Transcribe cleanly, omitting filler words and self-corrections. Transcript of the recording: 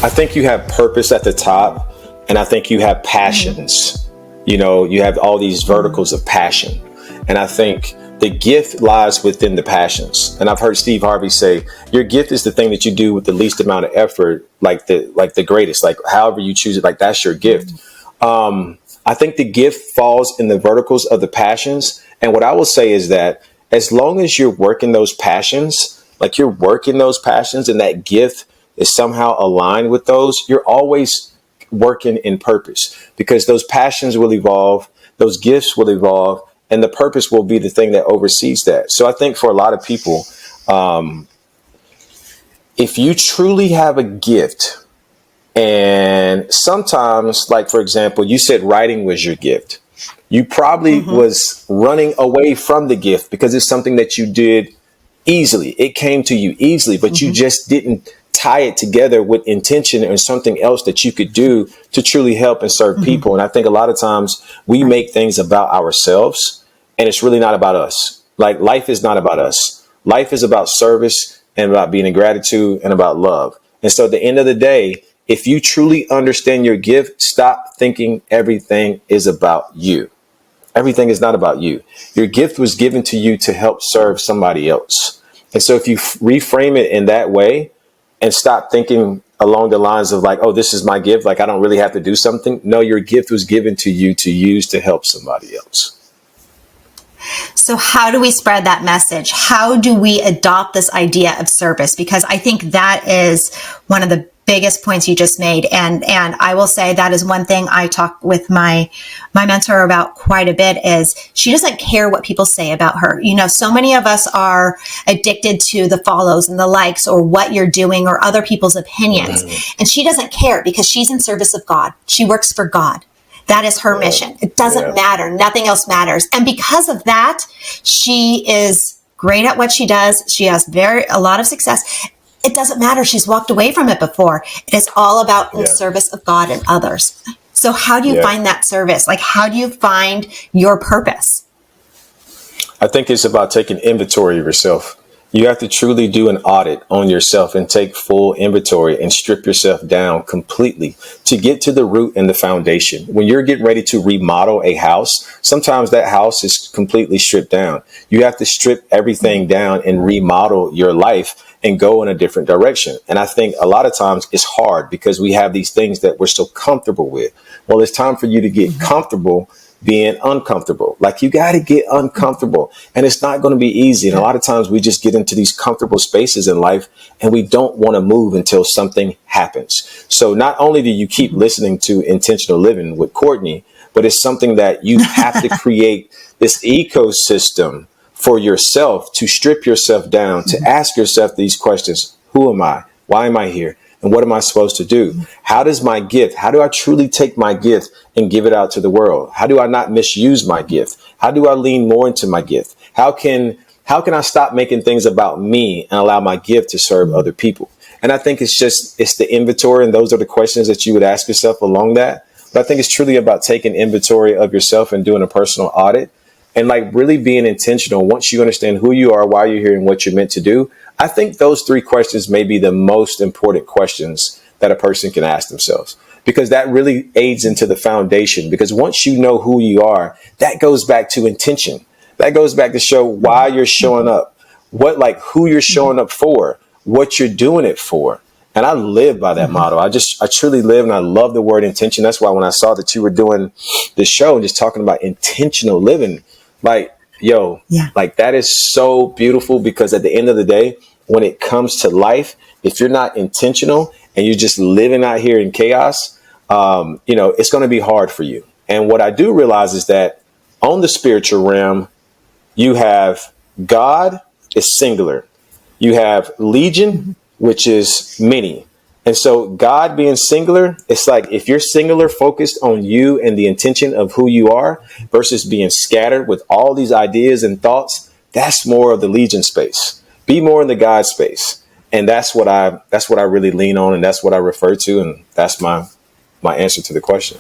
I think you have purpose at the top, and I think you have passions. You have all these verticals of passion. And I think the gift lies within the passions. And I've heard Steve Harvey say, your gift is the thing that you do with the least amount of effort, like the greatest, like however you choose it, like that's your gift. I think the gift falls in the verticals of the passions. And what I will say is that as long as you're working those passions, and that gift is somehow aligned with those, you're always working in purpose, because those passions will evolve, those gifts will evolve, and the purpose will be the thing that oversees that. So I think for a lot of people, if you truly have a gift, and sometimes, like, for example, you said writing was your gift. You probably was running away from the gift because it's something that you did easily. It came to you easily, but you just didn't tie it together with intention or something else that you could do to truly help and serve people. And I think a lot of times we make things about ourselves, and it's really not about us. Like, life is not about us. Life is about service and about being in gratitude and about love. And so at the end of the day, if you truly understand your gift, stop thinking everything is about you. Everything is not about you. Your gift was given to you to help serve somebody else. And so if you reframe it in that way and stop thinking along the lines of like, oh, this is my gift, like I don't really have to do something. No, your gift was given to you to use to help somebody else. So how do we spread that message? How do we adopt this idea of service? Because I think that is one of the biggest points you just made. And I will say that is one thing I talk with my mentor about quite a bit, is she doesn't care what people say about her. So many of us are addicted to the follows and the likes or what you're doing or other people's opinions. And she doesn't care because she's in service of God. She works for God. That is her mission. It doesn't matter. Nothing else matters. And because of that, she is great at what she does. She has a lot of success. It doesn't matter. She's walked away from it before. It is all about in service of God and others. So how do you find that service? Like, how do you find your purpose? I think it's about taking inventory of yourself. You have to truly do an audit on yourself and take full inventory and strip yourself down completely to get to the root and the foundation. When you're getting ready to remodel a house, sometimes that house is completely stripped down. You have to strip everything down and remodel your life and go in a different direction. And I think a lot of times it's hard because we have these things that we're so comfortable with. Well, it's time for you to get comfortable being uncomfortable. Like, you got to get uncomfortable, and it's not going to be easy. And a lot of times we just get into these comfortable spaces in life and we don't want to move until something happens. So not only do you keep listening to Intentional Living with Courtney, but it's something that you have to create this ecosystem for yourself to strip yourself down, to ask yourself these questions. Who am I? Why am I here? And what am I supposed to do? How do I truly take my gift and give it out to the world? How do I not misuse my gift? How do I lean more into my gift? How can I stop making things about me and allow my gift to serve other people? And I think it's the inventory. And those are the questions that you would ask yourself along that. But I think it's truly about taking inventory of yourself and doing a personal audit and like really being intentional. Once you understand who you are, why you're here, and what you're meant to do, I think those 3 questions may be the most important questions that a person can ask themselves, because that really aids into the foundation. Because once you know who you are, that goes back to intention. That goes back to show why you're showing up, who you're showing up for, what you're doing it for. And I live by that motto. I truly live, and I love the word intention. That's why when I saw that you were doing this show and just talking about intentional living, like, like that is so beautiful, because at the end of the day, when it comes to life, if you're not intentional and you're just living out here in chaos, it's going to be hard for you. And what I do realize is that on the spiritual realm, you have God is singular. You have legion, which is many. And so God being singular, it's like if you're singular, focused on you and the intention of who you are versus being scattered with all these ideas and thoughts, that's more of the legion space. Be more in the God space. And that's what I really lean on, and that's what I refer to. And that's my answer to the question.